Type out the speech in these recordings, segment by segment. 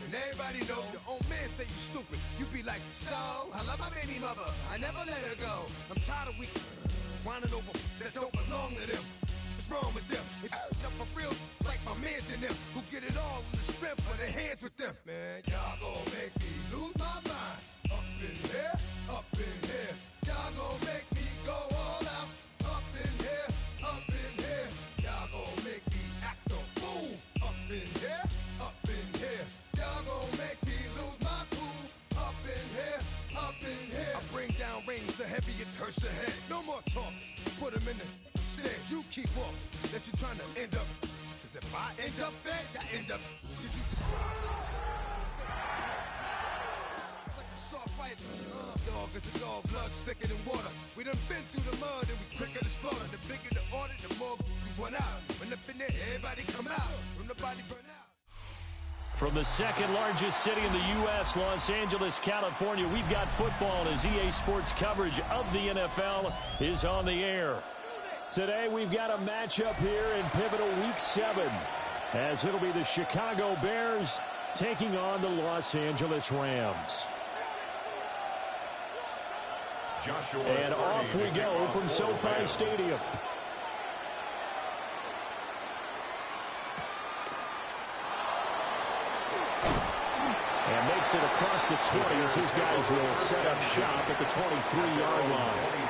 And everybody know your own man say you stupid. You be like, so, I love my baby mother. I never let her go. I'm tired of weak whining over that don't belong to them. What's wrong with them? If you up for real, like my mans in them, who get it all in the strength of their hands with them. Man, y'all gon' make me lose my mind. Up in here, up in here. Y'all gon' make me go all out. Up in here, up in here. Y'all gon' make me act a fool. Up in here, up in here. Y'all gon' make me lose my cool. Up in here, up in here. I bring down rings so heavy it hurts the head. No more talk, put them in the stand. You keep off, that you trying to end up. Cause if I end up fed, I end up. Did you fight. Dog is a dog, blood thicker than water. We done been through the mud and we quicker to slaughter. The bigger the order, the more we run out. When up in there, everybody come out. When the body burn out. From the second largest city in the U.S., Los Angeles, California, we've got football as EA Sports coverage of the NFL is on the air. Today we've got a matchup here in pivotal Week 7 as it'll be the Chicago Bears taking on the Los Angeles Rams. And off we go from SoFi Stadium. And makes it across the 20 as his guys will set up shop at the 23-yard line.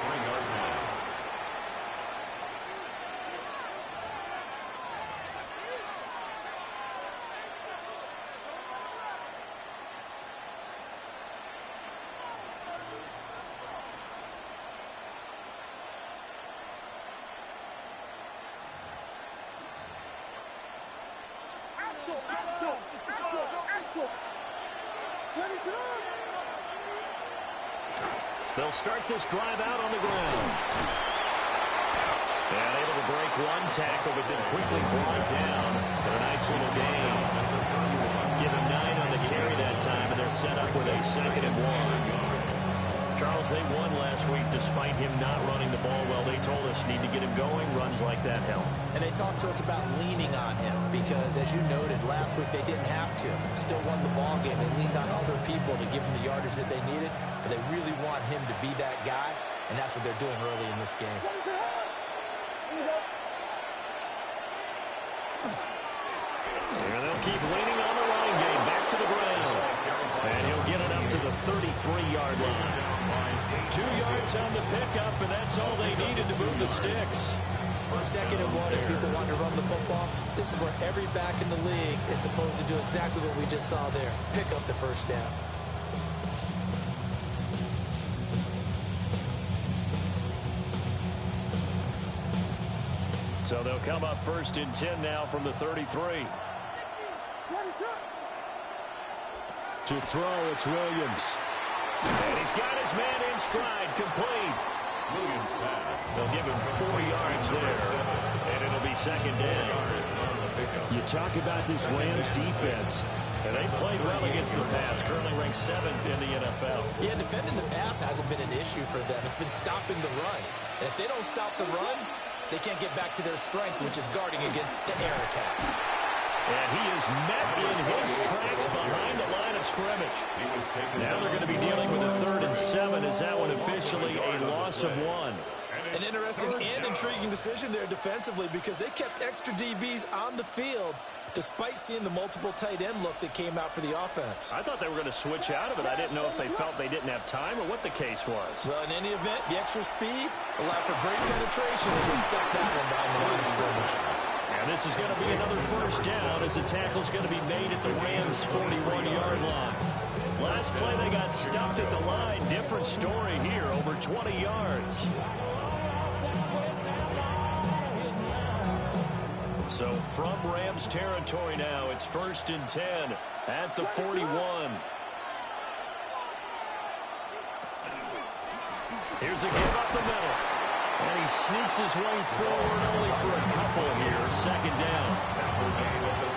They'll start this drive out on the ground. And able to break one tackle, but then quickly brought down for a nice little gain. Give him 9 on the carry that time, and they're set up with a 2nd and 1. Charles, they won last week despite him not running the ball well. They told us need to get him going. Runs like that help. And they talked to us about leaning on him because, as you noted, last week they didn't have to. Still won the ball game. They leaned on other people to give them the yardage that they needed. But they really want him to be that guy, and that's what they're doing early in this game. And they'll keep leaning on the running game. Back to the ground. And he'll get it up to the 33-yard line. 2 yards on the pickup, and that's all they needed to move the sticks. 2nd and 1, if people want to run the football, this is where every back in the league is supposed to do exactly what we just saw there. Pick up the first down. So they'll come up 1st and 10 now from the 33. To throw, it's Williams. And he's got his man in stride, complete. Williams pass. They'll give him 4 yards there, and it'll be 2nd down. You talk about this Rams defense, and they played well against the pass, currently ranked 7th in the NFL. Yeah, defending the pass hasn't been an issue for them. It's been stopping the run. And if they don't stop the run, they can't get back to their strength, which is guarding against the air attack. And he is met in his tracks behind the line of scrimmage. Now they're going to be dealing with a 3rd and 7 as that one officially a loss of 1. An interesting and intriguing decision there defensively because they kept extra DBs on the field despite seeing the multiple tight end look that came out for the offense. I thought they were going to switch out of it. I didn't know if they felt they didn't have time or what the case was. Well, in any event, the extra speed allowed for great penetration as they stuck that one behind the line of scrimmage. And this is going to be another 1st down as the tackle's going to be made at the Rams' 41-yard line. Last play they got stuffed at the line. Different story here, over 20 yards. So from Rams territory now, it's 1st and 10 at the 41. Here's a give up the middle. And he sneaks his way forward only for a couple here. 2nd down.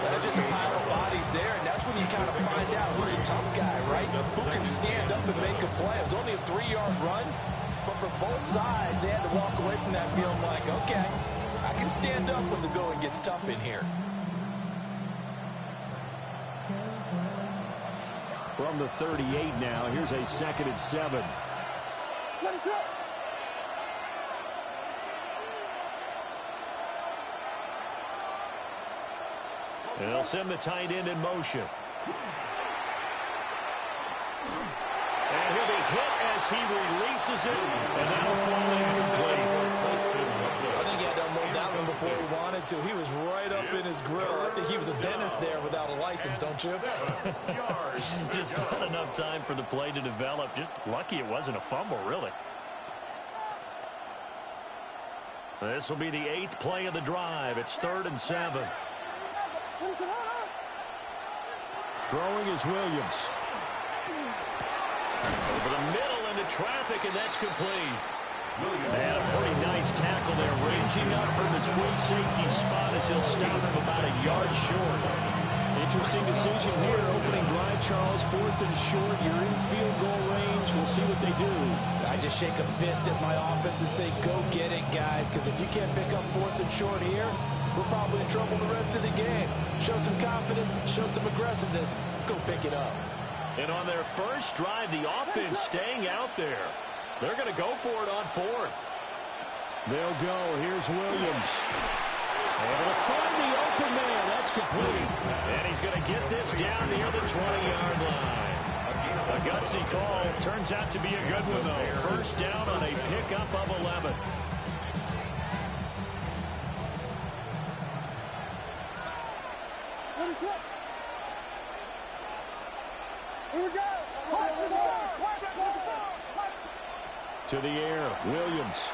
That's just a pile of bodies there, and that's when you kind of find out who's a tough guy, right? Who can stand up and make a play. It was only a 3-yard run, but for both sides, they had to walk away from that feeling like, okay, I can stand up when the going gets tough in here. From the 38 now, here's a 2nd and 7. And they'll send the tight end in motion. And he'll be hit as he releases it, and that'll fall incomplete. I think he had to unload that one before he wanted to. He was right up in his grill. I think he was a dentist there without a license, don't you? Just not enough time for the play to develop. Just lucky it wasn't a fumble, really. This will be the 8th play of the drive. It's 3rd and 7. Throwing is Williams. Over the middle into traffic, and that's complete. And a pretty nice tackle there, ranging up from his free safety spot as he'll stop him about a yard short. Interesting decision here. Opening drive, Charles, 4th and short. You're in field goal range. We'll see what they do. I just shake a fist at my offense and say, go get it, guys, because if you can't pick up 4th and short here, we're probably in trouble the rest of the game. Show some confidence, show some aggressiveness, go pick it up. And on their first drive, the offense staying out there. They're going to go for it on 4th. They'll go. Here's Williams. Able to find the open man. That's complete. And he's going to get this down near the 20-yard line. A gutsy call. Turns out to be a good one, though. First down on a pickup of 11. Here we go. To the air, Williams.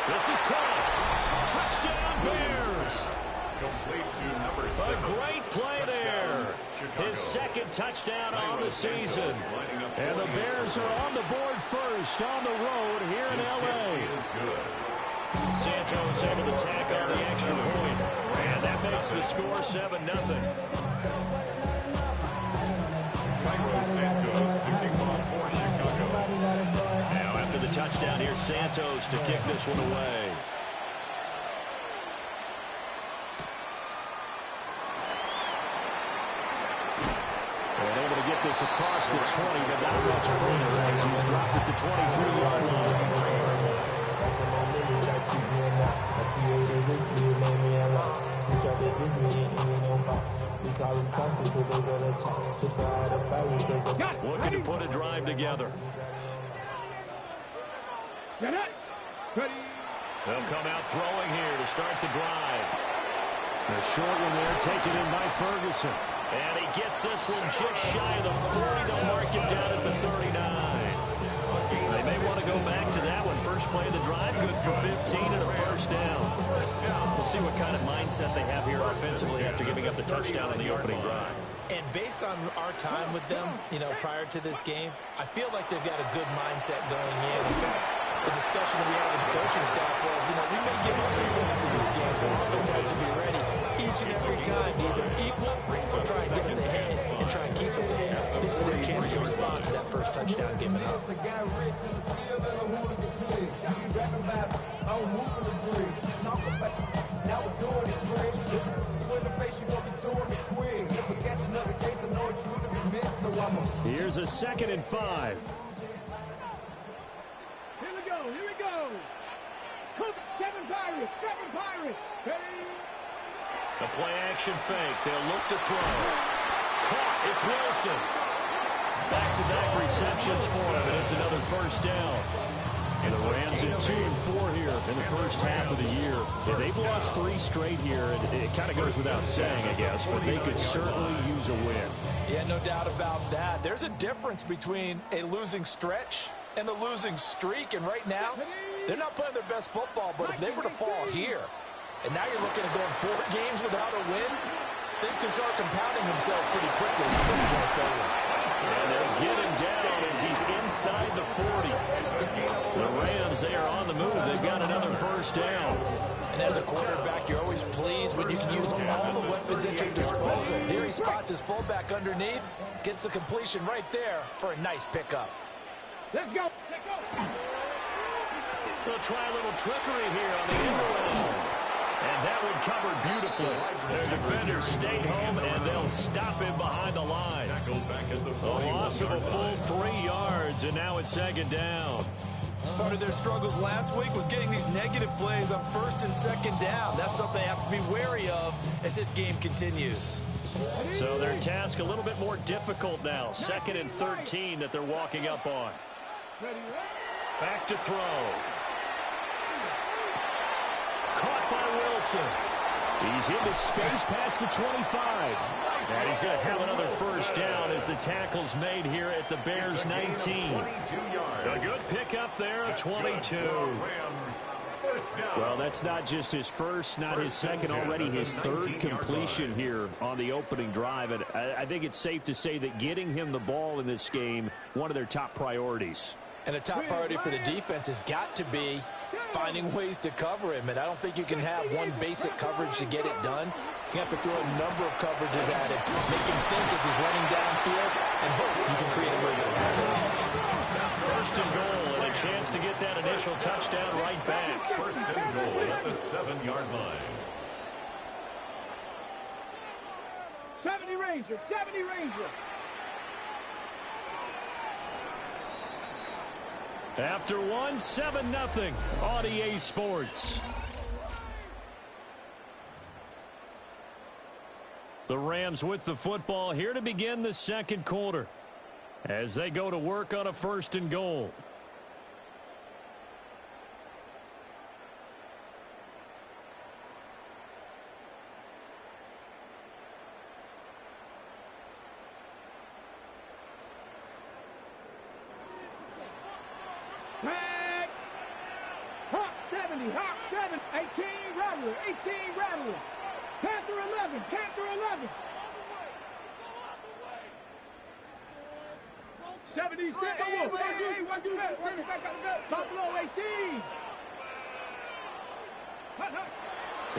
This is caught. Touchdown, Bears. Complete to number 7. A great play there. His 2nd touchdown on the season. And the Bears are on the board first on the road here in L.A. Santos able to tack on the extra point. And that makes the score 7-0. Cairo Santos to kick off for Chicago. Now after the touchdown, here's Santos to kick this one away. And able to get this across the 20, but not much further as he's dropped it to 23-yard line. Looking to put a drive together. They'll come out throwing here to start the drive. A short one there taken in by Ferguson. And he gets this one just shy of the 40. They'll mark it down at the 39. They may want to go back to that one. First play of the drive, good for 15 and a first down. We'll see what kind of mindset they have here offensively after giving up the touchdown on the opening drive. And based on our time with them, prior to this game, I feel like they've got a good mindset going in. In fact, the discussion that we had with the coaching staff was, we may give up some points in this game, so offense has to be ready each and every time, either equal or try and get us ahead and try and keep us ahead. This is their chance to respond to that first touchdown given up. Here's a 2nd and 5. Here we go. Kevin Pirates. Hey. The play action fake. They'll look to throw. Caught. It's Wilson. Back-to-back receptions for him, and it's another first down. And the Rams at 2 and 4 here in the first half of the year. Yeah, they've lost 3 straight here, and it kind of goes without saying, I guess, but they could certainly use a win. Yeah, no doubt about that. There's a difference between a losing stretch and a losing streak, and right now, they're not playing their best football, but if they were to fall here, and now you're looking at going 4 games without a win, things can start compounding themselves pretty quickly. And they'll get him down as he's inside the 40. The Rams, they are on the move. They've got another first down. And as a quarterback, you're always pleased when you can use all the weapons at your disposal. Here he spots his fullback underneath, gets the completion right there for a nice pickup. Let's go. They'll try a little trickery here on the end around. And that one covered beautifully. Their defenders stayed home, and they'll stop him behind the line. A loss of a full 3 yards, and now it's second down. Part of their struggles last week was getting these negative plays on first and second down. That's something they have to be wary of as this game continues. So their task a little bit more difficult now. 2nd and 13 that they're walking up on. Back to throw. Caught by Wilson. He's into space past the 25. And he's going to have another first down as the tackle's made here at the Bears' 19. A good pickup there, 22. Well, that's not just his first, not his second, already his third completion here on the opening drive. And I think it's safe to say that getting him the ball in this game, one of their top priorities. And a top priority for the defense has got to be finding ways to cover him. And I don't think you can have one basic coverage to get it done. You have to throw a number of coverages at him, make him think as he's running downfield, and hope you can create a movement. First and goal, and a chance to get that initial touchdown right back. First and goal at the 7-yard line. 70 Rangers, 70 Rangers. After one, 7-0 on EA Sports. The Rams with the football here to begin the second quarter as they go to work on a first and goal. Tag. Hawk 70, Hawk 7, 18 Rattler, 18 Rattler. Panther 11, Panther 11. 76. Buffalo 18.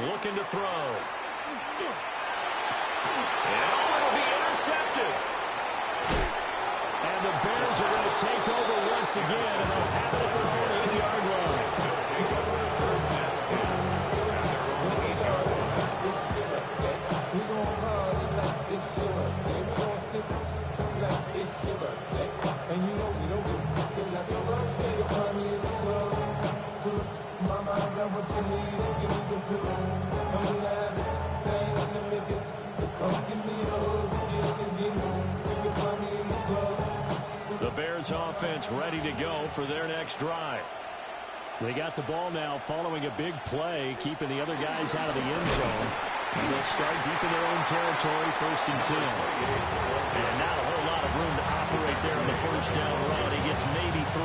Looking to throw. And it'll be intercepted. And the Bears are going to take over once again, and they'll have it at their own 8-yard line. The Bears offense ready to go for their next drive. They got the ball now following a big play, keeping the other guys out of the end zone. And they'll start deep in their own territory, 1st and 10. And not a whole lot of room to operate there in the first down run. He gets maybe 3.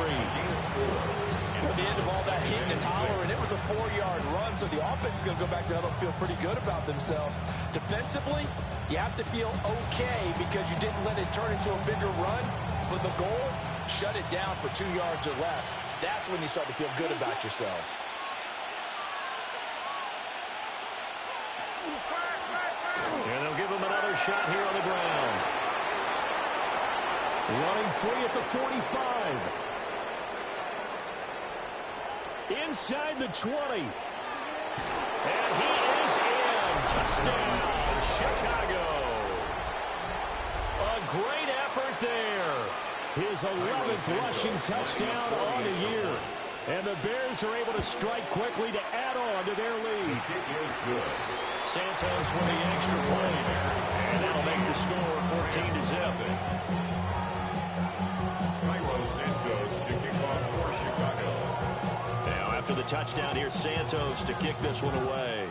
At the end of all that hitting and hollering, it was a 4-yard run, so the offense is going to go back to huddle, feel pretty good about themselves. Defensively, you have to feel okay because you didn't let it turn into a bigger run, but the goal, shut it down for 2 yards or less. That's when you start to feel good about yourselves. And they'll give him another shot here on the ground. Running free at the 45. Inside the 20. And he is in. Touchdown, Chicago. A great effort there. His 11th rushing touchdown on the year. And the Bears are able to strike quickly to add on to their lead. Kick is good. Santos with the extra point. And that'll make the score 14-0. Cairo Santos to kick off for Chicago. Now after the touchdown, here's Santos to kick this one away.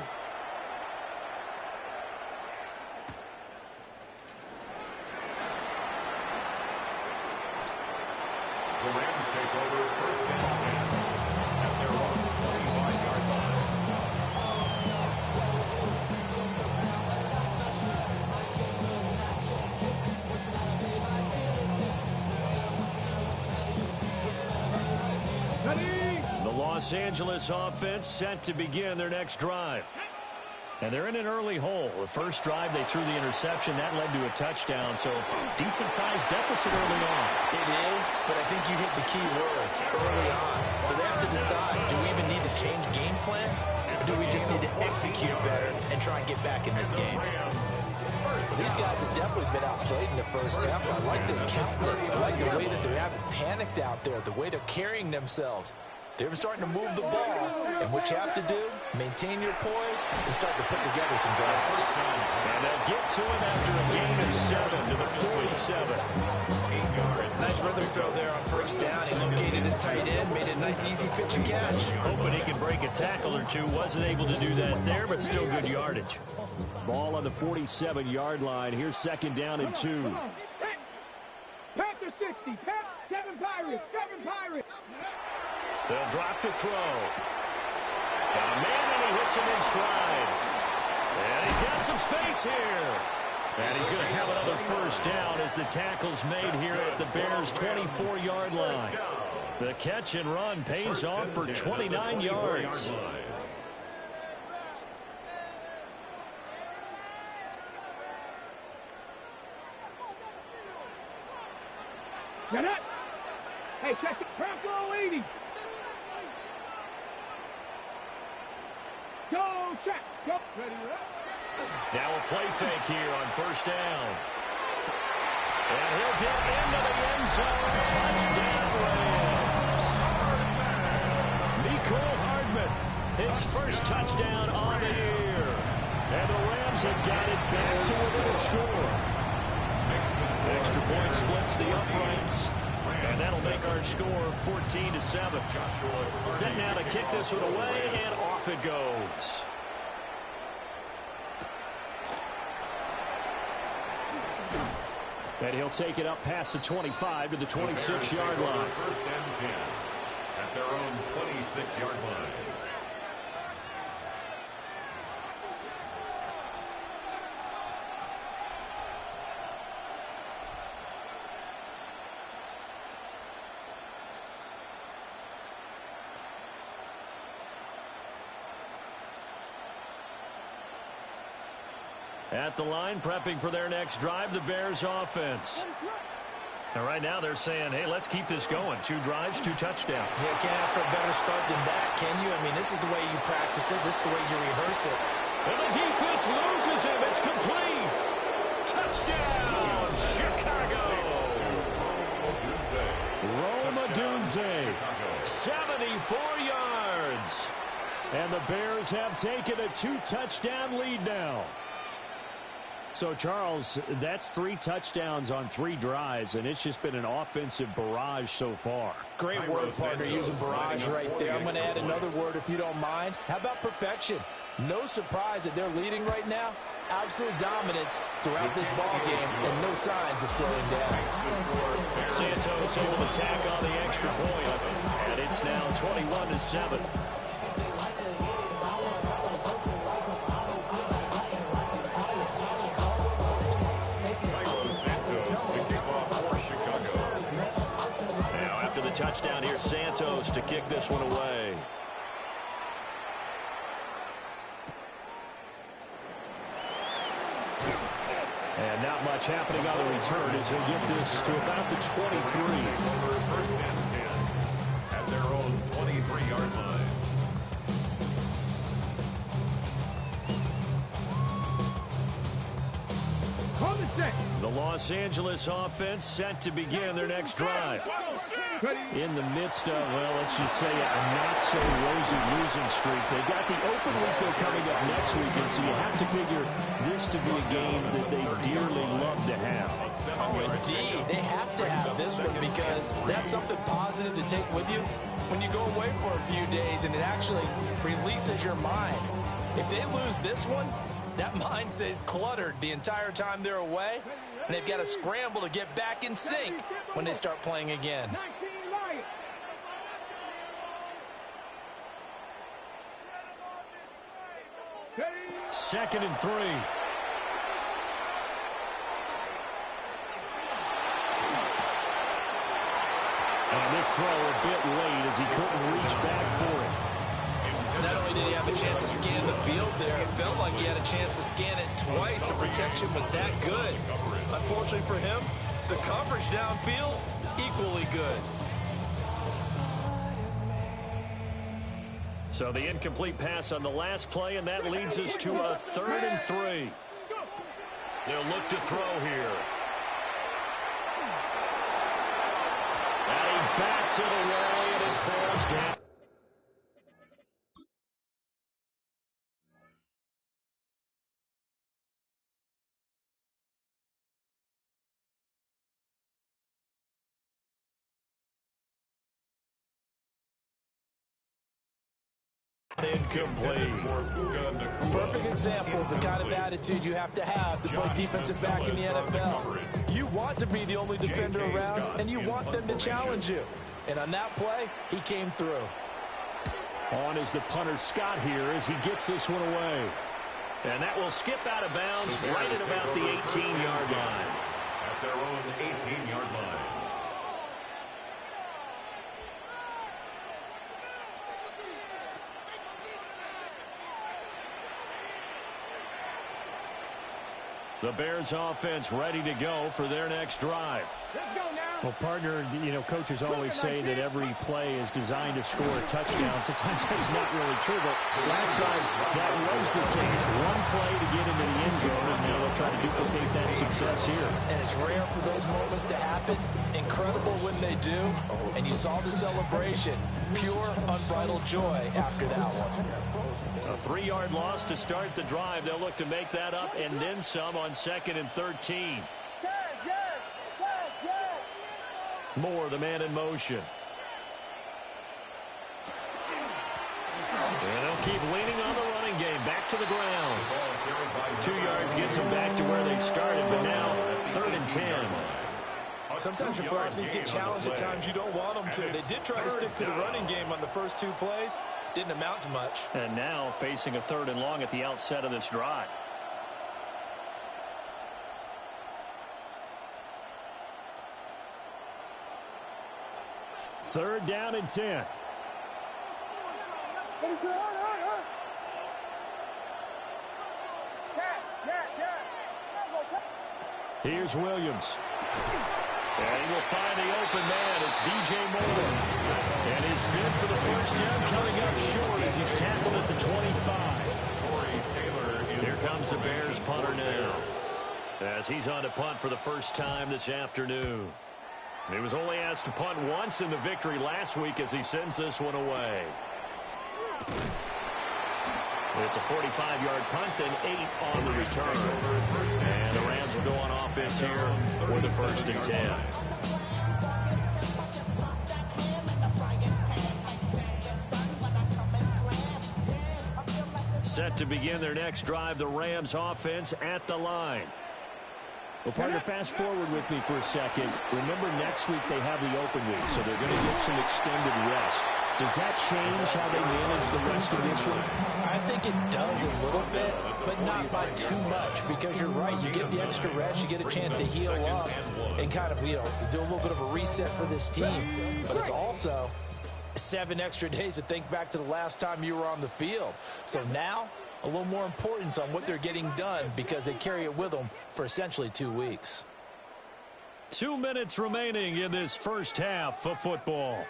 The Rams take over 1st and 10 at their own 25-yard line. The Los Angeles offense set to begin their next drive. And they're in an early hole. The first drive, they threw the interception. That led to a touchdown, so decent-sized deficit early on. It is, but I think you hit the key words early on. So they have to decide, do we even need to change game plan? If or do we just need to execute better and try and get back in this game? These guys have definitely been outplayed in the first half. I like their countenance. I like the way that they haven't panicked out there, the way they're carrying themselves. They're starting to move the ball, and what you have to do, maintain your poise and start to put together some drives. And they'll get to it after a gain of 7 to the 47. Nice rhythm throw there on first down. He located his tight end, made a nice easy pitch and catch. Hoping he can break a tackle or two. Wasn't able to do that there, but still good yardage. Ball on the 47-yard line. Here's second down and 2. Panther 60. 7 Pirates. 7 Pirates. They'll drop the throw. Got a man, and he hits him in stride. And he's got some space here. And he's going to have another first down as the tackle's made here at the Bears' 24-yard line. The catch and run pays off for 29 yards. Get up. Hey, check it. Bronco 80. Go, check. Go. Ready, Now a play fake here on first down. And he'll get into the end zone. Touchdown, Rams. Mecole Hardman, his first touchdown on the year. And the Rams have got it back to within a score. Extra point splits the uprights. And that'll make our score 14-7. Set now to kick this one away, and off it goes. And he'll take it up past the 25 to the 26-yard line. First and 10 at their own 26-yard line. At the line, prepping for their next drive, the Bears offense. And right now they're saying, hey, let's keep this going. 2 drives, 2 touchdowns. Yeah, can't ask for a better start than that, can you? I mean, this is the way you practice it. This is the way you rehearse it. And the defense loses him. It's complete. Touchdown, Chicago. Rome Odunze, 74 yards. And the Bears have taken a 2-touchdown lead now. So, Charles, that's 3 touchdowns on 3 drives, and it's just been an offensive barrage so far. Great word, partner, using barrage right there. I'm going to add another word if you don't mind. How about perfection? No surprise that they're leading right now. Absolute dominance throughout this ball game and no signs of slowing down. Santos able to tack on the extra point, and it's now 21-7. The touchdown here, Santos to kick this one away. And not much happening on the return as they get this to about the 23. First and 10 at their own 23-yard line. The Los Angeles offense set to begin their next drive. In the midst of, well, let's just say a not-so-rosy losing streak. They've got the open week, though, coming up next weekend, so you have to figure this to be a game that they dearly love to have. Oh, indeed. They have to have this one because that's something positive to take with you when you go away for a few days, and it actually releases your mind. If they lose this one, that mind stays cluttered the entire time they're away, and they've got to scramble to get back in sync when they start playing again. Second and 3. And this throw a bit late as he couldn't reach back for it. Not only did he have a chance to scan the field there, it felt like he had a chance to scan it twice. The protection was that good. Unfortunately for him, the coverage downfield, equally good. So the incomplete pass on the last play, and that leads us to a 3rd and 3. They'll look to throw here. And he backs it away, and it falls down. Incomplete. Perfect example of the kind of attitude you have to play defensive back in the NFL. You want to be the only defender around, and you want them to challenge you. And on that play, he came through. On is the punter Scott here as he gets this one away. And that will skip out of bounds right at about the 18-yard line. At their own 18-yard line. The Bears offense ready to go for their next drive. Let's go now. Well, partner, coaches always say that every play is designed to score a touchdown. Sometimes that's not really true, but last time that was the case. One play to get into the end zone, and now they'll try to duplicate that success here. And it's rare for those moments to happen. Incredible when they do. And you saw the celebration. Pure, unbridled joy after that one. A 3-yard loss to start the drive. They'll look to make that up and then some on 2nd and 13. Moore, the man in motion. And they'll keep leaning on the running game. Back to the ground. 2 yards gets them back to where they started, but now 3rd and 10. Sometimes your philosophies get challenged at times you don't want them to. They did try to stick to the running game on the first 2 plays. Didn't amount to much. And now facing a 3rd and long at the outset of this drive. Third down and 10. Here's Williams. And he will find the open man. It's DJ Moore. And his bid for the first down coming up short as he's tackled at the 25. Here comes the Bears punter now, as he's on to punt for the first time this afternoon. He was only asked to punt once in the victory last week as he sends this one away. It's a 45-yard punt and 8 on the return. And the Rams will go on offense here for the 1st and 10. Set to begin their next drive, the Rams offense at the line. Well, partner, fast forward with me for a second. Remember, next week they have the open week, so they're going to get some extended rest. Does that change how they manage the rest of this one? I think it does a little bit, but not by too much, because you're right. You get the extra rest, you get a chance to heal up and kind of, do a little bit of a reset for this team. But it's also 7 extra days to think back to the last time you were on the field. So now, a little more importance on what they're getting done because they carry it with them for essentially 2 weeks. 2 minutes remaining in this first half of football.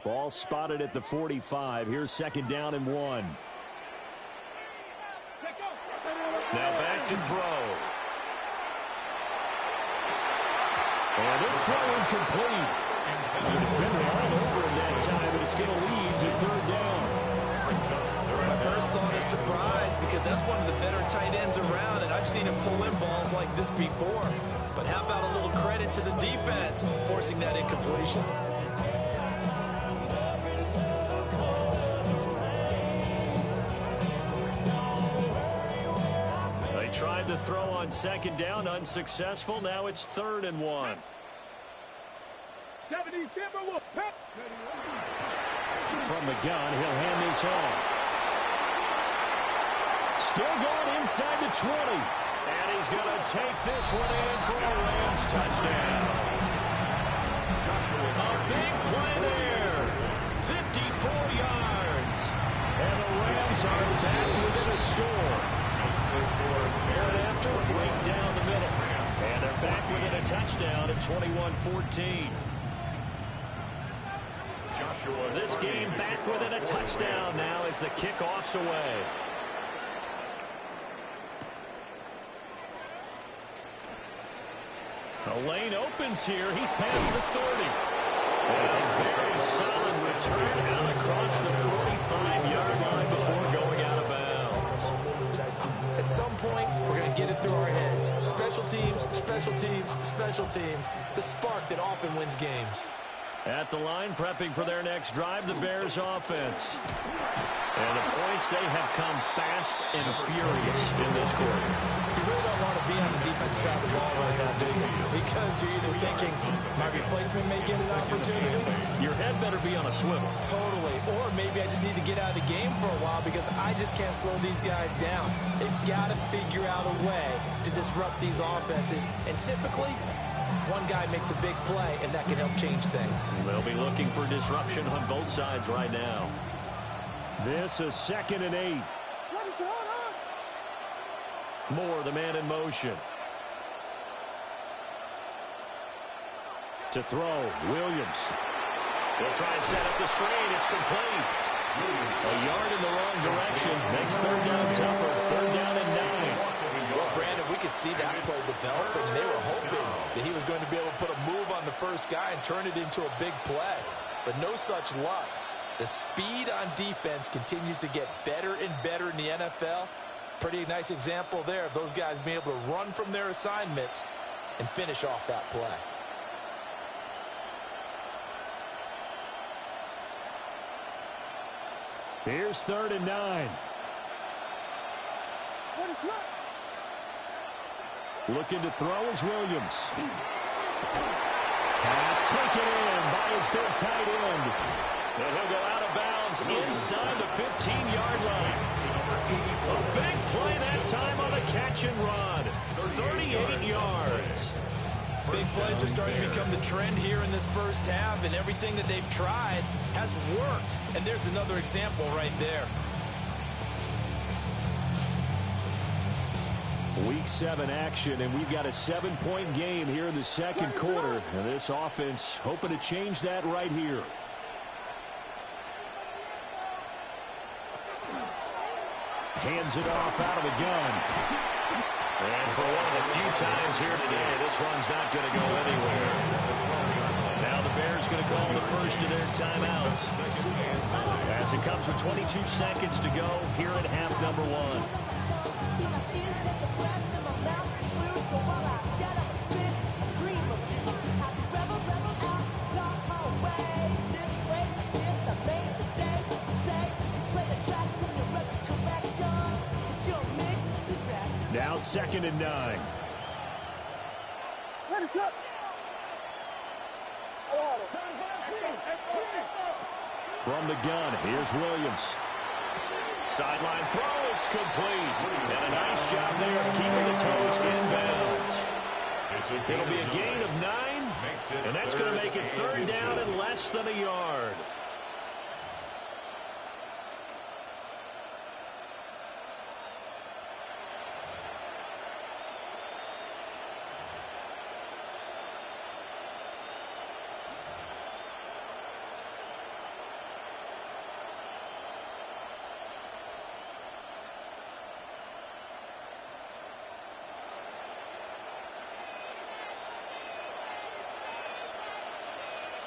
Ball spotted at the 45. Here's 2nd down and 1. Now back to throw. And this throw incomplete. The defender all over him that time, but it's going to lead to 3rd down. My first thought is surprise because that's one of the better tight ends around, and I've seen him pull in balls like this before. But how about a little credit to the defense forcing that incompletion? They tried to throw on 2nd down, unsuccessful. Now it's 3rd and 1. From the gun, he'll hand this off. Still going inside the 20. And he's going to take this one in for a Rams touchdown. A big play there. 54 yards. And the Rams are back within a score. And after, right down the middle. And they're back within a touchdown at 21-14. This game back within a touchdown now as the kickoff's away. The lane opens here. He's past the 30. A very solid return out across the 45-yard line before going out of bounds. At some point, we're going to get it through our heads. Special teams, special teams, special teams. The spark that often wins games. At the line, prepping for their next drive, the Bears offense. And the points, they have come fast and furious in this quarter. You really don't want to be on the defensive side of the ball right now, do you? Because you're either thinking, my replacement may get an opportunity. Your head better be on a swivel. Totally. Or maybe I just need to get out of the game for a while because I just can't slow these guys down. They've got to figure out a way to disrupt these offenses. And typically, one guy makes a big play, and that can help change things. They'll be looking for disruption on both sides right now. This is 2nd and 8. Moore, the man in motion. To throw, Williams. They'll try and set up the screen. It's complete. A yard in the wrong direction. Makes third down tougher. 3rd down and 9. Well, Brandon, we could see that play develop, and they were hoping that he was going to be able to put a move on the first guy and turn it into a big play. But no such luck. The speed on defense continues to get better and better in the NFL. Pretty nice example there of those guys being able to run from their assignments and finish off that play. Here's 3rd and 9. Looking to throw is Williams. Pass taken in by his big tight end. And he'll go out of bounds inside the 15-yard line. A big play that time on the catch and run. 38 yards. Big plays are starting to become the trend here in this first half, and everything that they've tried has worked. And there's another example right there. Week 7 action, and we've got a 7-point game here in the second quarter. And this offense hoping to change that right here. Hands it off out of the gun. And for one of the few times here today, this one's not going to go anywhere. Now the Bears going to call the first of their timeouts. As it comes with 22 seconds to go here at half number 1. Now 2nd and 9. From the gun, here's Williams. Sideline throw, it's complete. And a nice job there of keeping the toes inbounds. It'll be a gain of 9, and that's going to make it 3rd down and less than a yard.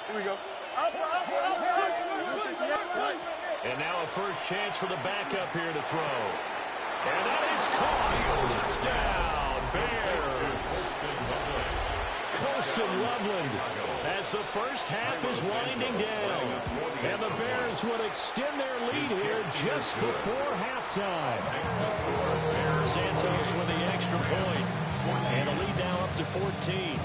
Here we go. And now a first chance for the backup here to throw. And that is caught. Touchdown, Bears. Colston Loveland. As the first half is winding down. And the Bears would extend their lead here just before halftime. Santos with the extra point. And the lead now up to 14.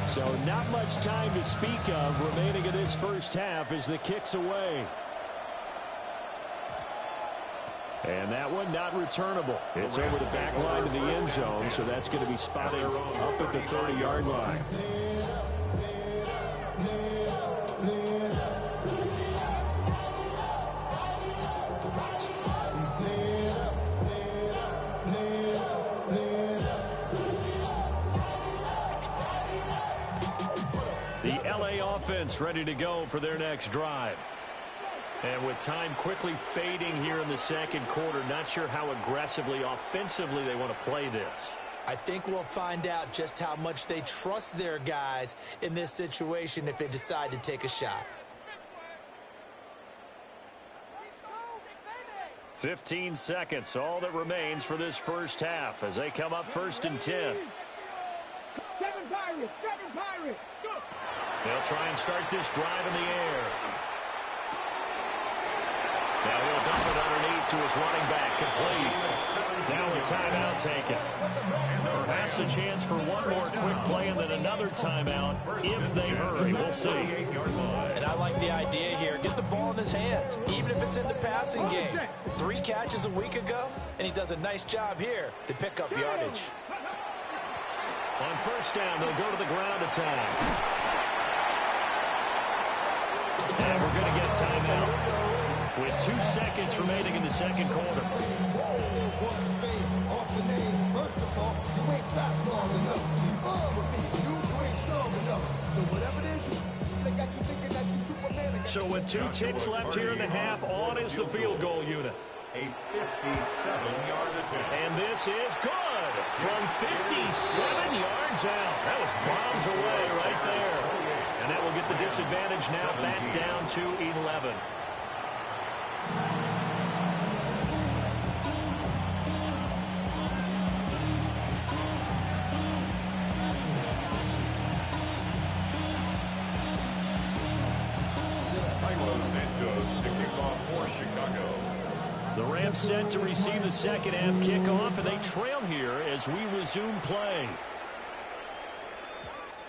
So not much time to speak of remaining in this first half as the kick's away. And that one not returnable. It's over the back line to the end zone, so that's going to be spotted up at the 30-yard line. offense ready to go for their next drive. And with time quickly fading here in the second quarter, not sure how aggressively, offensively they want to play this. I think we'll find out just how much they trust their guys in this situation if they decide to take a shot. 15 seconds, all that remains for this first half as they come up 1st and 10. 7 Pirates, 7 Pirates. Go. They'll try and start this drive in the air. Now he'll dump it underneath to his running back, complete. Now a timeout taken. Perhaps a chance for one more quick play and then another timeout if they hurry. We'll see. And I like the idea here. Get the ball in his hands, even if it's in the passing game. 3 catches a week ago, and he does a nice job here to pick up yardage. On first down, they'll go to the ground attack. And we're going to get timeout with 2 seconds remaining in the second quarter. So with 2 ticks left here in the half, on is the field goal unit. A 57-yard attempt. And this is good from 57 yards out. That was bombs away right there. And that will get the disadvantage now back down to 11. The Rams set to receive the second half kickoff, and they trail here as we resume play.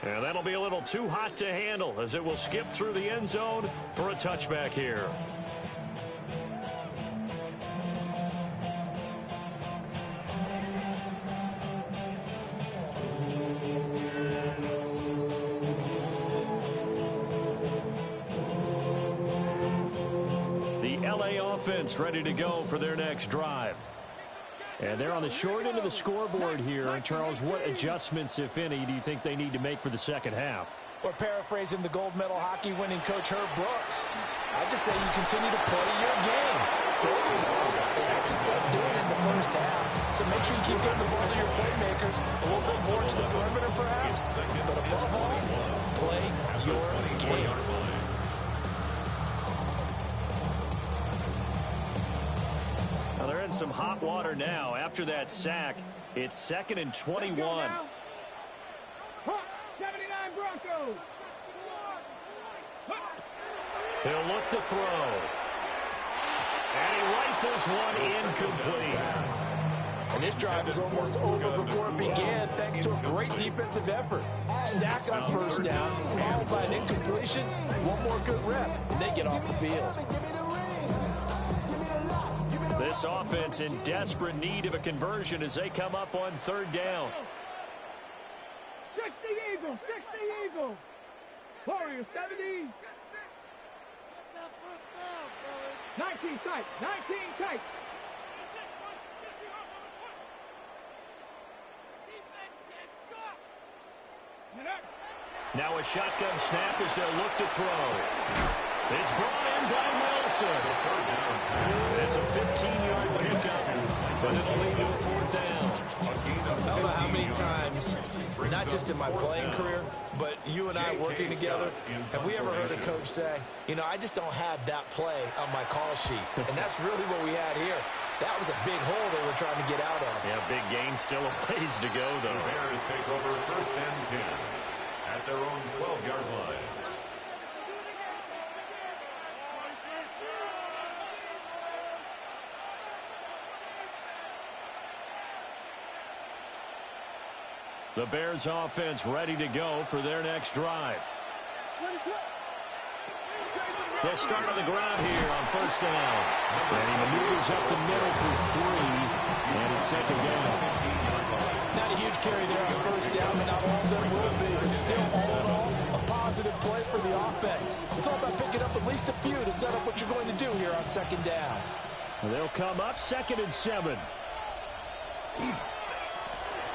And that'll be a little too hot to handle as it will skip through the end zone for a touchback here. Offense ready to go for their next drive. And they're on the short end of the scoreboard here. And Charles, what adjustments, if any, do you think they need to make for the second half? Or paraphrasing the gold medal hockey winning coach Herb Brooks, I just say you continue to play your game. They had success doing it in the first half. So make sure you keep getting the ball to your playmakers, a little bit more to the perimeter perhaps. But above all, play your game. They're in some hot water now. After that sack, it's 2nd and 21. 79 Broncos. He'll look to throw. And he rifles one incomplete. And this drive is almost over before it began thanks to a great defensive effort. Sack on first down, followed by an incompletion. One more good rep, and they get off the field. This offense in desperate need of a conversion as they come up on 3rd down. 60 Eagles, 60 Eagles. Warriors 70. 19 tight, 19 tight. Now a shotgun snap as they'll look to throw. It's brought in by Wilson. It's a 15-yard pickup, but it'll lead to a 4th down. I don't know how many times, not just in my playing career, but you and I working together, have we ever heard a coach say, you know, I just don't have that play on my call sheet. And that's really what we had here. That was a big hole they were trying to get out of. Yeah, big gain, still a ways to go, though. The Bears take over 1st and 10 at their own 12-yard line. The Bears offense ready to go for their next drive. They'll start on the ground here on 1st down. And he maneuvers up the middle for 3. And it's 2nd down. Not a huge carry there on 1st down, but not all of them will be. But still, all in all, a positive play for the offense. It's all about picking up at least a few to set up what you're going to do here on 2nd down. They'll come up 2nd and 7.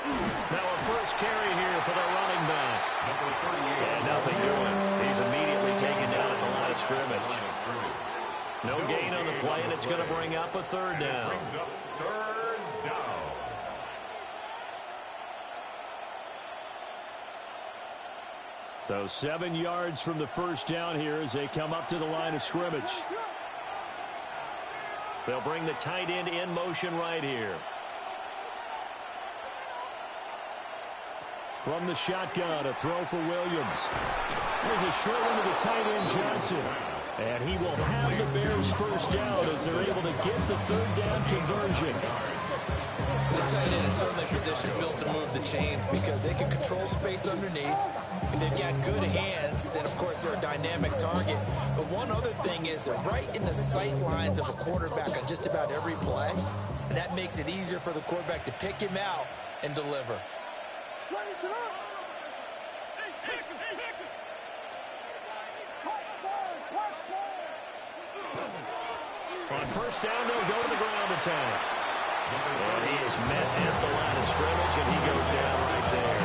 Now a first carry here for the running back. Number 38. And nothing doing. He's immediately of scrimmage. No gain on the play, and it's going to bring up a third down. So 7 yards from the first down here as they come up to the line of scrimmage. They'll bring the tight end in motion right here. From the shotgun, a throw for Williams. There's a short one to the tight end, Johnson. And he will have the Bears first down as they're able to get the third down conversion. The tight end is certainly a position built to move the chains because they can control space underneath. If they've got good hands, then, of course, they're a dynamic target. But one other thing is they're right in the sight lines of a quarterback on just about every play. And that makes it easier for the quarterback to pick him out and deliver. On first down, they'll go to the ground attack. And he is met at the line of scrimmage, and he goes down right there.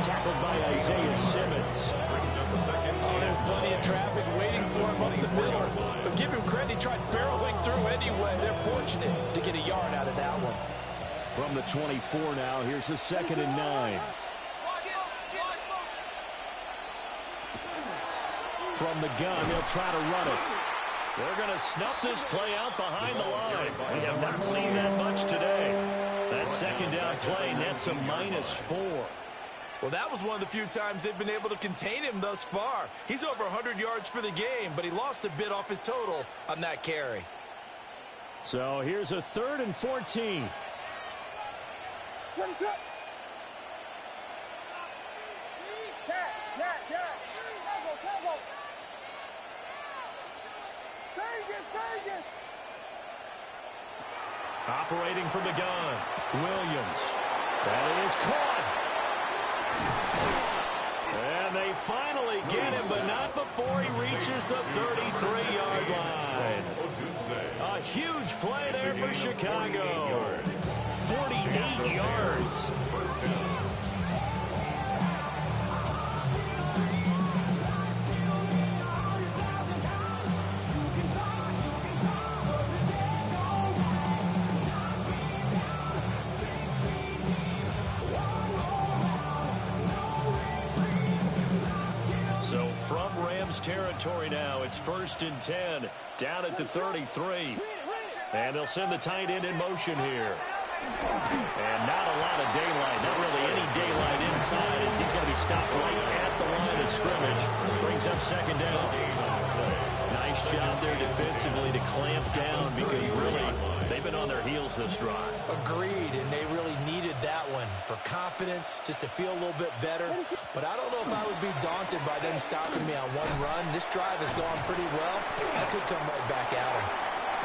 Tackled by Isaiah Simmons. Oh, there's plenty of traffic waiting for him up the middle. But give him credit, he tried barreling through anyway. They're fortunate to get a yard out of that one. From the 24 now, here's the 2nd and 9. From the gun, they'll try to run it. They're going to snuff this play out behind the line. We have not seen that much today. That second down play nets a -4. Well, that was one of the few times they've been able to contain him thus far. He's over 100 yards for the game, but he lost a bit off his total on that carry. So here's a 3rd and 14. Operating from the gun, Williams. And it is caught. And they finally get him, but not before he reaches the 33-yard line. A huge play there for Chicago. 48 yards. So from Rams territory now, it's 1st and 10, down at the 33. And they'll send the tight end in motion here. And not a lot of daylight, not really any daylight inside as he's going to be stopped right at the line of scrimmage. Brings up 2nd down. Nice job there defensively to clamp down because really they've been on their heels this drive. Agreed, and they really needed that one for confidence, just to feel a little bit better. But I don't know if I would be daunted by them stopping me on one run. This drive has gone pretty well. I could come right back at him.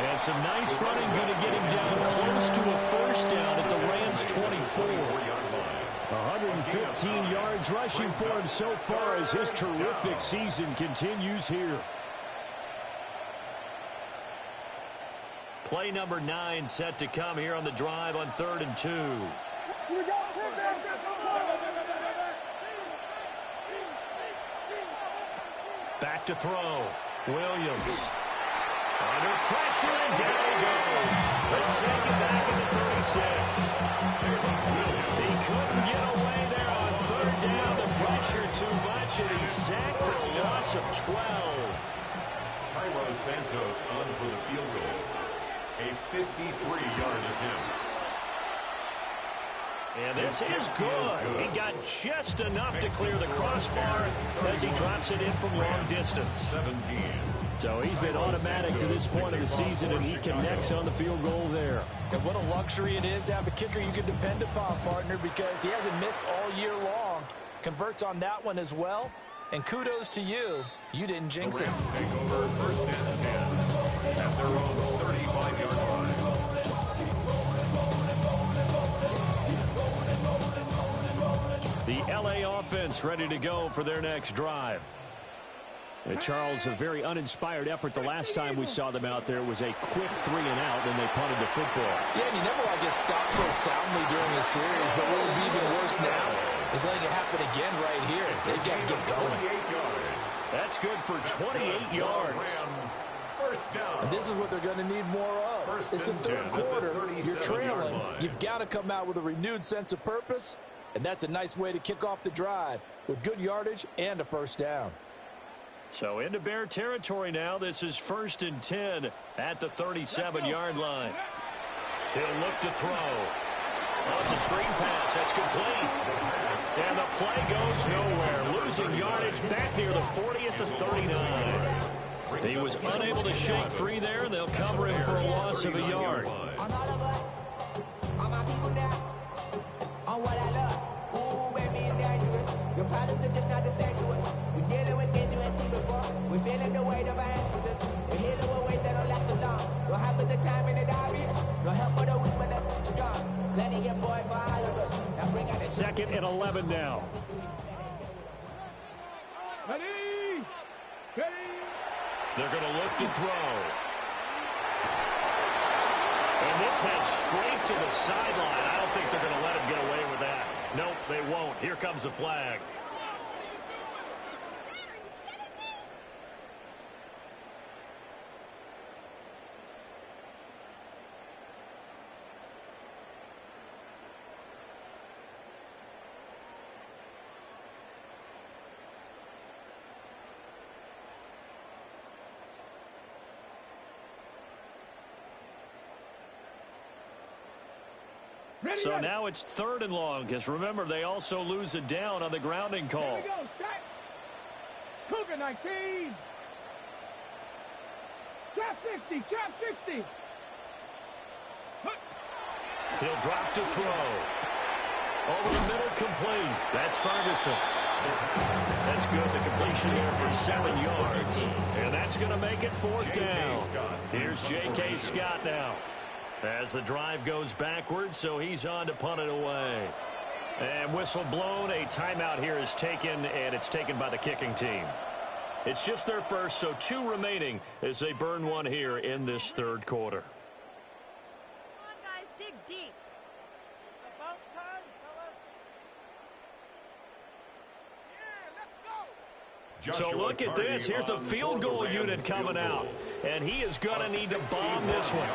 And some nice running, going to get him down close to a first down at the Rams 24. 115 yards rushing for him so far as his terrific season continues here. Play number 9 set to come here on the drive on 3rd and 2. Back to throw. Williams. Under pressure, and down he goes. Let's take it back in the 36. He couldn't get away there on 3rd down. The pressure too much, and he's sacked for a loss of 12. Cairo Santos on for the field goal. A 53-yard attempt. And this is good. He got just enough to clear the crossbar as he drops it in from long distance. 17. So he's been automatic to this point of the season, and he connects on the field goal there. And what a luxury it is to have a kicker you can depend upon, partner, because he hasn't missed all year long. Converts on that one as well. And kudos to you. You didn't jinx it. The Rams take over 1st and 10 at their own 35-yard line. The LA offense ready to go for their next drive. And Charles, a very uninspired effort the last time we saw them out there was a quick 3 and out, then they punted the football. Yeah, and you never want to get stopped so soundly during a series, but what would be even worse now is letting it happen again right here. They've got to get going. 48 yards. That's good for 28 yards. First down. And this is what they're going to need more of. It's the third quarter. You're trailing. You've got to come out with a renewed sense of purpose, and that's a nice way to kick off the drive with good yardage and a first down. So into Bear territory now. This is 1st and 10 at the 37-yard line. He'll look to throw. Oh, it's a screen pass. That's complete. And the play goes nowhere. Losing yardage back near the 40 at the 39. He was unable to shake free there, and they'll cover him for a loss of a yard. On all of us, on my people now, on what I love. Ooh, baby, it's dangerous. Your problems are just not the same to us. We're dealing with things you ain't seen before. We're feeling the weight of our ancestors. We're healing with ways that don't last too long. Don't have the time and the obvious. No help for the weak, but the strong. Plenty of boy for all of us. Now bring out the 2nd and 11 now. Ready? Ready? They're going to look to throw. And this heads straight to the sideline. I don't think they're going to let him get away with that. Nope, they won't. Here comes the flag. So now it's 3rd and long, because remember, they also lose a down on the grounding call. Here we go, strike. Cougar 19. Trap 60, trap 60. He'll drop to throw. Over the middle, complete. That's Ferguson. That's good. The completion here for 7 yards. And that's going to make it 4th down. Here's J.K. Scott now. As the drive goes backwards, so he's on to punt it away. And whistle blown. A timeout here is taken, and it's taken by the kicking team. It's just their first, so 2 remaining as they burn one here in this 3rd quarter. Come on, guys, dig deep. About time, fellas. Yeah, let's go. So look at this. Here's the field goal unit coming out. And he is going to need to bomb this one.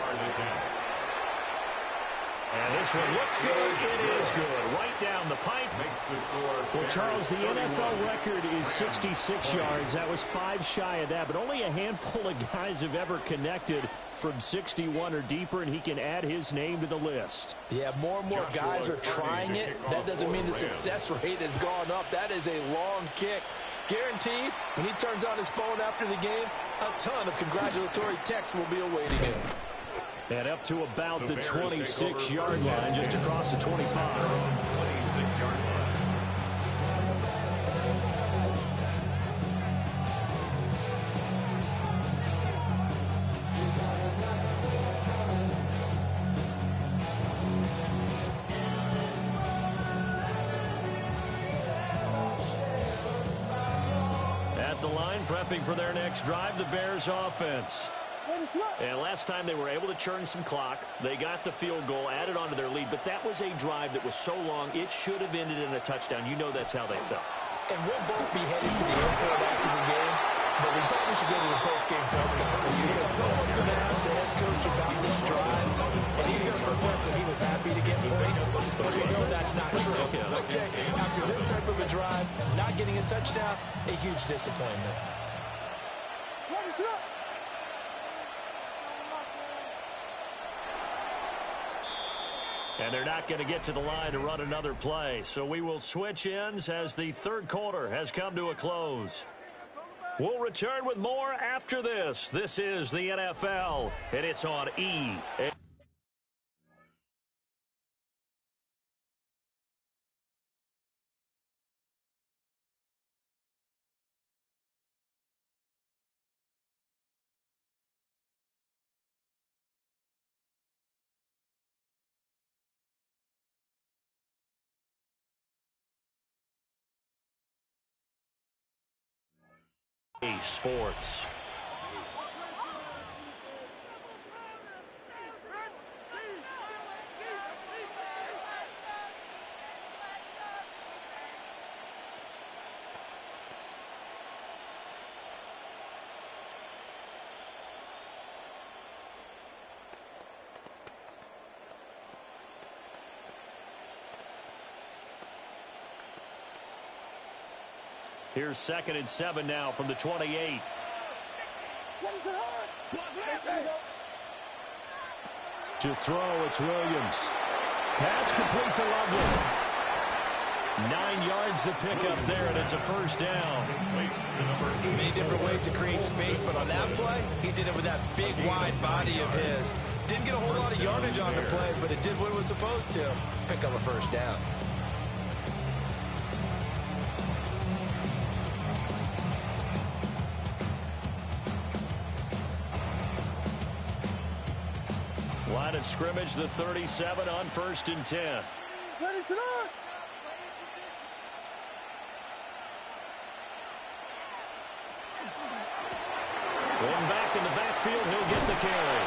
And this one looks good. It is good. Right down the pipe. Makes the score. Well, Charles, the NFL record is 66 yards. That was 5 shy of that, but only a handful of guys have ever connected from 61 or deeper, and he can add his name to the list. Yeah, more and more guys are trying it. That doesn't mean the success rate has gone up. That is a long kick. Guaranteed, when he turns on his phone after the game, a ton of congratulatory texts will be awaiting him. And up to about the 26-yard line, just across the 25. 26-yard line. At the line, prepping for their next drive, the Bears offense. And last time they were able to churn some clock. They got the field goal, added on to their lead, but that was a drive that was so long, it should have ended in a touchdown. You know that's how they felt. And we'll both be headed to the airport after the game, but we probably should go to the post-game press conference because someone's going to ask the head coach about this drive, and he's going to profess that he was happy to get points, but we know that's not true. Okay, after this type of a drive, not getting a touchdown, a huge disappointment. And they're not going to get to the line to run another play. So we will switch ends as the 3rd quarter has come to a close. We'll return with more after this. This is the NFL, and it's on E! Sports. Here's 2nd and 7 now from the 28. To throw, it's Williams. Pass complete to Lovely. 9 yards to pick up there, and it's a first down. Many different ways to create space, but on that play, he did it with that big, wide body of his. Didn't get a whole lot of yardage on the play, but it did what it was supposed to. Pick up a first down. Line of scrimmage, the 37 on 1st and 10. Going back in the backfield, he'll get the carry.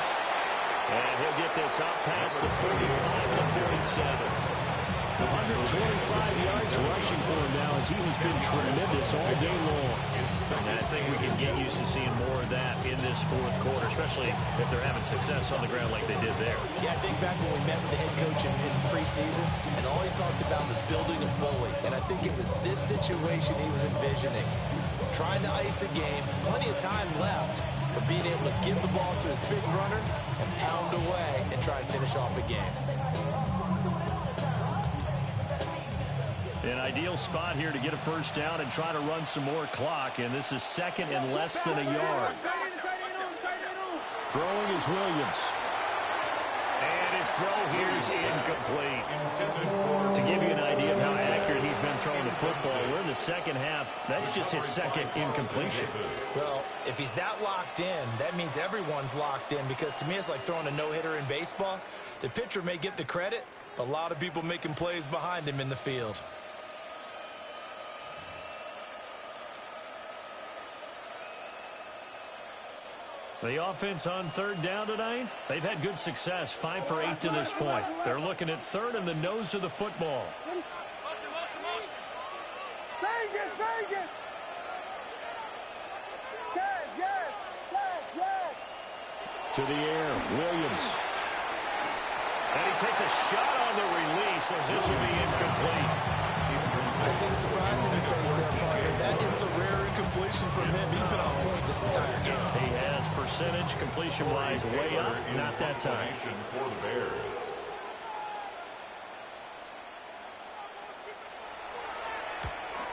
And he'll get this out past the 45 and the 47. 125 yards rushing for him now as he has been tremendous all day long. And I think we can get used to seeing more of that in this 4th quarter, especially if they're having success on the ground like they did there. Yeah, I think back when we met with the head coach in preseason, and all he talked about was building a bully. And I think it was this situation he was envisioning. Trying to ice a game, plenty of time left, but being able to give the ball to his big runner and pound away and try and finish off a game. An ideal spot here to get a first down and try to run some more clock, and this is 2nd and less than a yard. Throwing is Williams. And his throw here is incomplete. To give you an idea of how accurate he's been throwing the football, we're in the second half. That's just his 2nd incompletion. Well, if he's that locked in, that means everyone's locked in, because to me it's like throwing a no-hitter in baseball. The pitcher may get the credit, but a lot of people making plays behind him in the field. The offense on 3rd down tonight, they've had good success, 5 for 8 to this point. They're looking at 3rd and the nose of the football. To the air, Williams. And he takes a shot on the release as this will be incomplete. I see the surprise in your face there, partner. That is a rare incompletion from him. He's been on point this entire game. He has percentage completion-wise way up, not that time. For the Bears.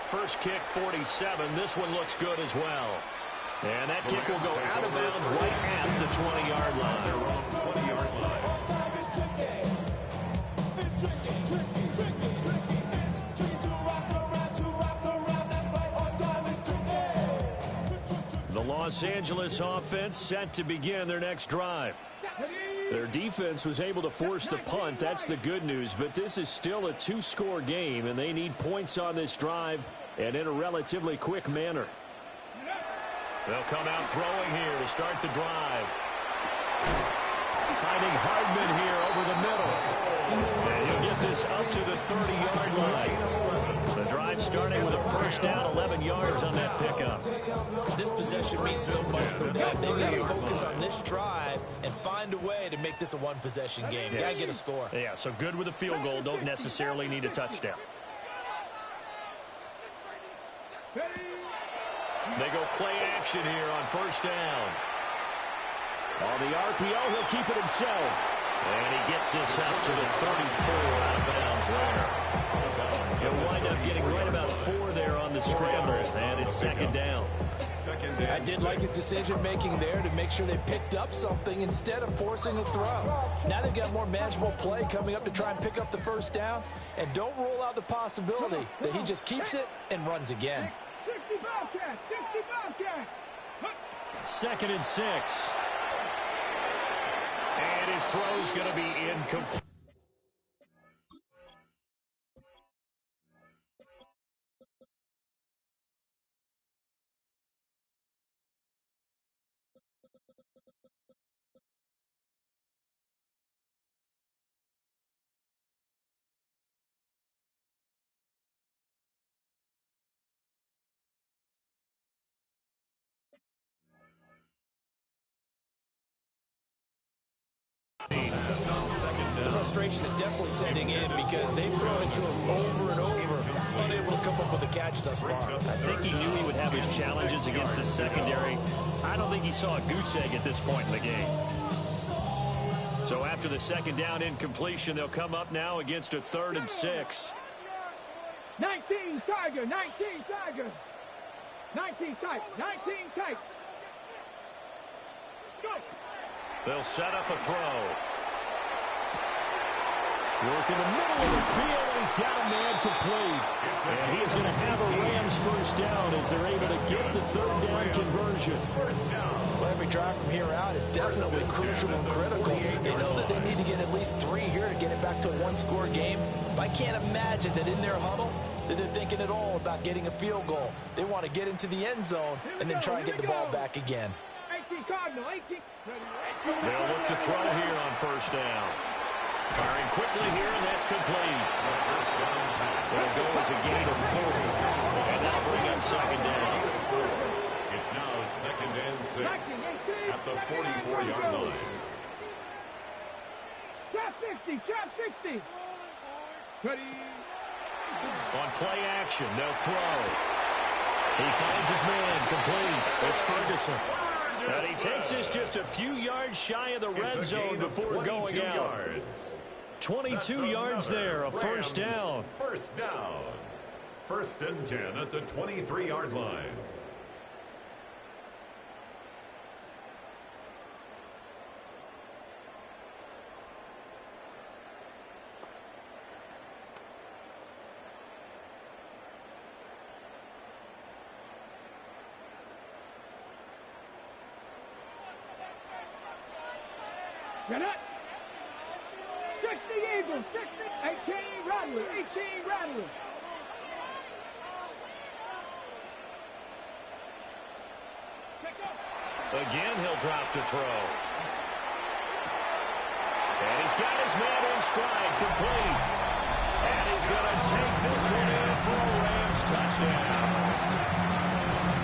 First kick, 47. This one looks good as well. And that kick will go out of bounds right at the 20-yard line. They're on 20-yard line. The Los Angeles offense set to begin their next drive. Their defense was able to force the punt. That's the good news. But this is still a 2-score game, and they need points on this drive and in a relatively quick manner. They'll come out throwing here to start the drive. Finding Hardman here over the middle. And he'll get this up to the 30-yard line. The drive starting with a first down, 11 yards on that pickup. This possession means so much for them. They've got to focus on this drive and find a way to make this a one-possession game. Got to get a score. Yeah, so good with a field goal. Don't necessarily need a touchdown. They go play action here on first down. On the RPO, he'll keep it himself. And he gets this up to the 34 out of bounds there. He'll wind up getting right about 4 there on the scramble, and it's second down. I did like his decision-making there to make sure they picked up something instead of forcing a throw. Now they've got more manageable play coming up to try and pick up the first down, and don't rule out the possibility that he just keeps it and runs again. 2nd and 6. And his throw's going to be incomplete. The frustration is definitely setting in because they've thrown it to him over and over. unable to come up with a catch thus far. I think he knew he would have his challenges against the secondary. I don't think he saw a goose egg at this point in the game. So after the second down incompletion, they'll come up now against a 3rd and 6. 19 Tiger, 19 Tiger. 19 tight, 19 tight. Go. They'll set up a throw. Work in the middle of the field, and he's got a man complete. And he is going to have a Rams first down as they're able to get the 3rd down conversion. Well, every drive from here out is definitely crucial and critical. They know that they need to get at least 3 here to get it back to a 1-score game. But I can't imagine that in their huddle that they're thinking at all about getting a field goal. They want to get into the end zone and then try and get the ball back again. 18 Cardinal, 18. They'll look to throw here on first down. Firing quickly here, and that's complete. It'll go as a gain of 4. And that'll bring up second down. It's now 2nd and 6 at the 44-yard line. Trap 60, trap 60. Ready. On play action, they'll throw. He finds his man, complete. It's Ferguson. And he takes this just a few yards shy of the red zone before going out. 22 yards there, a first down. First down. 1st and 10 at the 23-yard line. Get it. 60 Eagles, 60. 18 Rattler, 18 Rattler. Again, he'll drop to throw. And he's got his man in stride, complete. And he's going to take this one in for a Rams touchdown.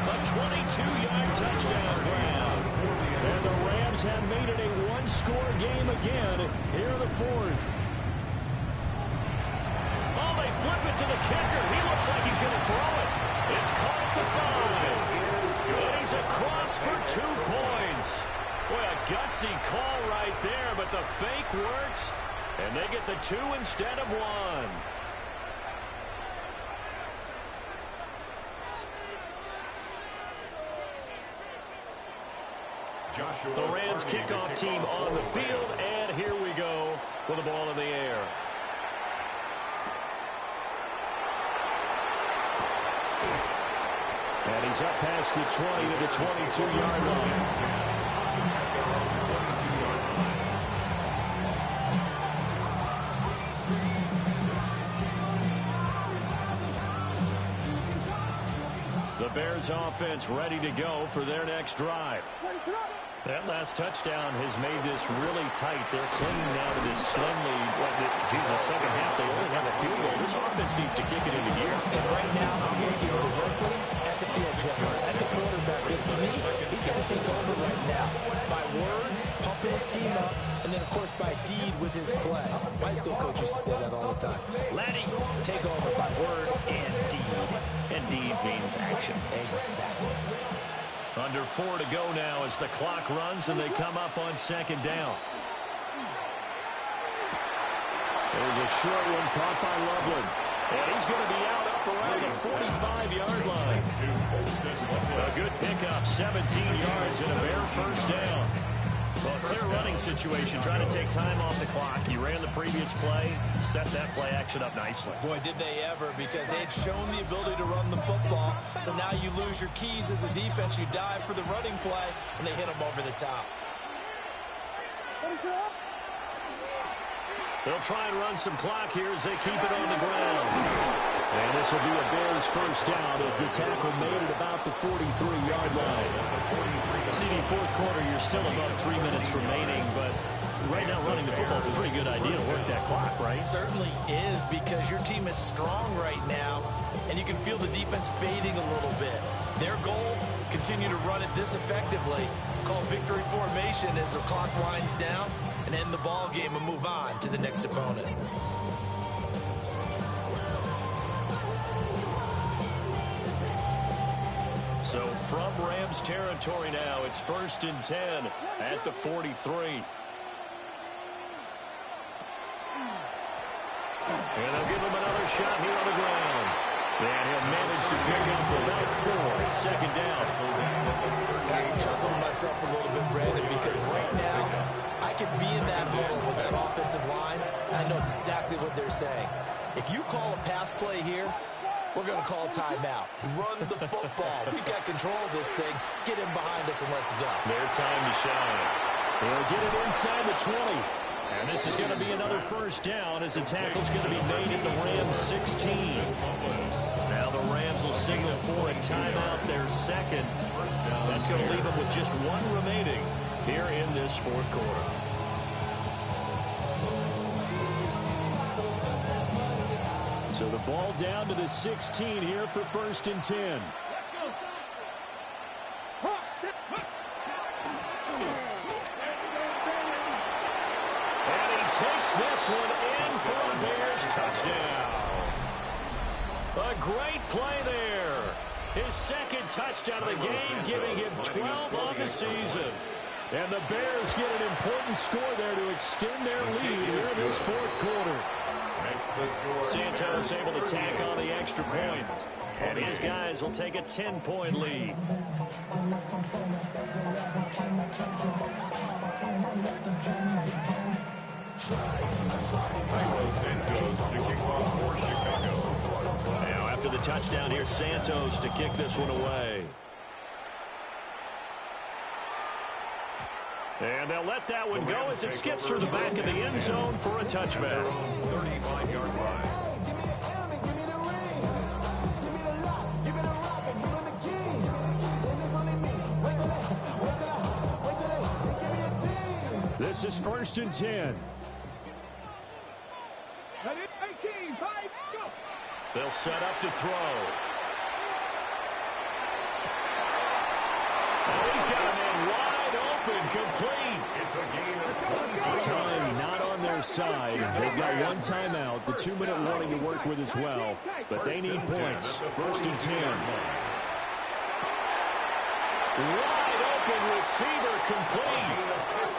A 22-yard touchdown grab. And the Rams have made it a 1-score game again here in the 4th. Oh, they flip it to the kicker. He looks like he's going to throw it. It's caught at the 5. And he's across for 2 points. Boy, a gutsy call right there, but the fake works, and they get the 2 instead of 1. The Rams kickoff team on the field, and here we go with the ball in the air. And he's up past the 20 to the 22-yard line. The Bears offense ready to go for their next drive. That last touchdown has made this really tight. They're clinging now to this slim lead. The second half, they only have a field goal. This offense needs to kick it into gear. And right now, I'm looking directly at the field general, at the quarterback. Because to me, he's got to take over right now. By word, pumping his team up, and then, of course, by deed with his play. My school coach used to say that all the time. Laddie, take over by word and deed. And deed means action. Exactly. Under 4 to go now as the clock runs and they come up on second down. There's a short one caught by Loveland. And he's going to be out up around the 45-yard line. A good pickup, 17 yards and a Bear first down. Well, a clear running situation, trying to take time off the clock. He ran the previous play, set that play action up nicely. Boy, did they ever, because they had shown the ability to run the football. So now you lose your keys as a defense. You dive for the running play, and they hit them over the top. They'll try and run some clock here as they keep it on the ground. And this will be a Bears first down as the tackle made it about the 43-yard line. CD, fourth quarter, you're still above 3 minutes remaining, but right now running the football is a pretty good idea to work that clock, right? It certainly is, because your team is strong right now, and you can feel the defense fading a little bit. Their goal, continue to run it this effectively, call victory formation as the clock winds down, and end the ball game and move on to the next opponent. So from Rams territory now, it's 1st and 10 at the 43. And they'll give him another shot here on the ground. And he'll manage to pick up about 4 at 2nd down. I have to chuckle to myself a little bit, Brandon, because right now I could be in that huddle with that offensive line, and I know exactly what they're saying. If you call a pass play here, we're going to call a timeout. Run the football. We've got control of this thing. Get him behind us and let's go. Their time to shine. They'll get it inside the 20. And this is going to be another 1st down as the tackle's going to be made at the Rams 16. Now the Rams will signal for a timeout, their 2nd. That's going to leave them with just 1 remaining here in this 4th quarter. So the ball down to the 16 here for 1st and 10. And he takes this one in for a Bears touchdown. A great play there. His 2nd touchdown of the game, giving him 12 on the season. And the Bears get an important score there to extend their lead here in this 4th quarter. Santos able to tack on the extra point. And his guys will take a 10-point lead. Now after the touchdown here, Santos to kick this one away. And they'll let that one go as it skips through the back of the end zone for a touchback. 35-yard line. This is 1st and 10. 18, 5, go. They'll set up to throw. Oh, he's got a man wide open, complete. It's a gain of 20. Time not on their side. They've got 1 timeout, the 2-minute warning to work with as well. But they need points. 1st and 10. Wide open receiver, complete.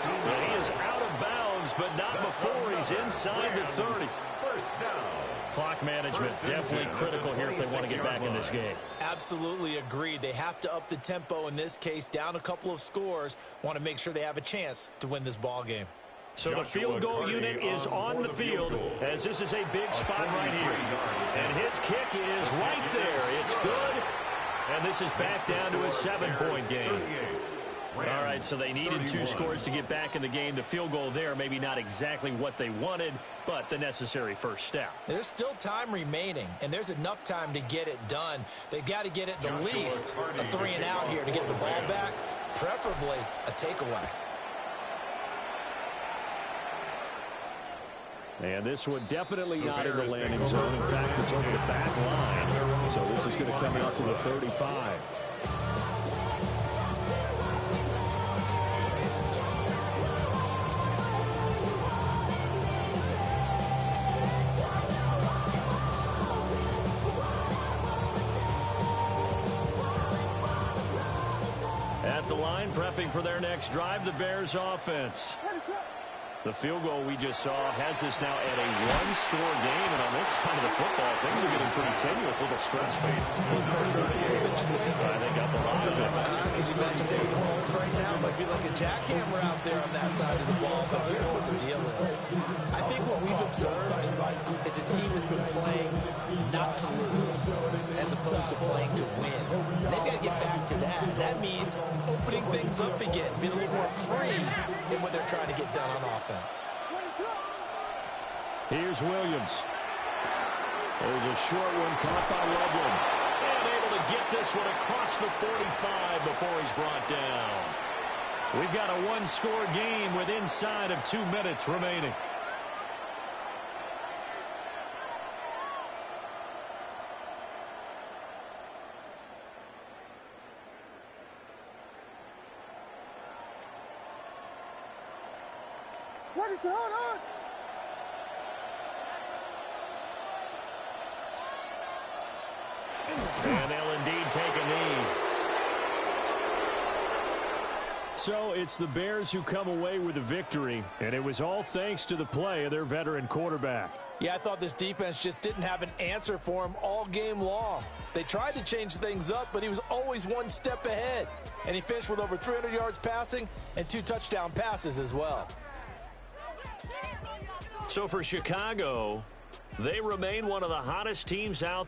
And he is out of bounds, but not before he's inside the 30. First down. Clock management definitely critical here if they want to get back in this game. Absolutely agreed. They have to up the tempo in this case, down a couple of scores. Want to make sure they have a chance to win this ball game. So the field goal unit is on the field as this is a big spot right here. And his kick is right there. It's good. And this is back down to a 7-point game. All right, so they needed 2 scores to get back in the game. The field goal there, maybe not exactly what they wanted, but the necessary first step. There's still time remaining, and there's enough time to get it done. They've got to get at the least a 3-and-out here to get the ball back, preferably a takeaway. And this one definitely not in the landing zone. In fact, it's over the back line. So this is going to come out to the 35. At the line, prepping for their next drive, the Bears offense. The field goal we just saw has us now at a 1-score game, and on this side of the football, things are getting pretty tenuous, a little stress-free. I think up a lot of it. Could you imagine taking the pulse right now? Might be like a jackhammer out there on that side of the ball, but here's what the deal is. I think what we've observed is a team has been playing not to lose, as opposed to playing to win. And they've got to get back to that. And that means opening things up again, being a little more free in what they're trying to get done on offense. Here's Williams. There's a short one caught by Loveland. And able to get this one across the 45 before he's brought down. We've got a 1-score game with inside of 2 minutes remaining. What is on? And they'll indeed take a knee. So it's the Bears who come away with a victory, and it was all thanks to the play of their veteran quarterback. Yeah, I thought this defense just didn't have an answer for him all game long. They tried to change things up, but he was always one step ahead. And he finished with over 300 yards passing and 2 touchdown passes as well. So for Chicago, they remain one of the hottest teams out there.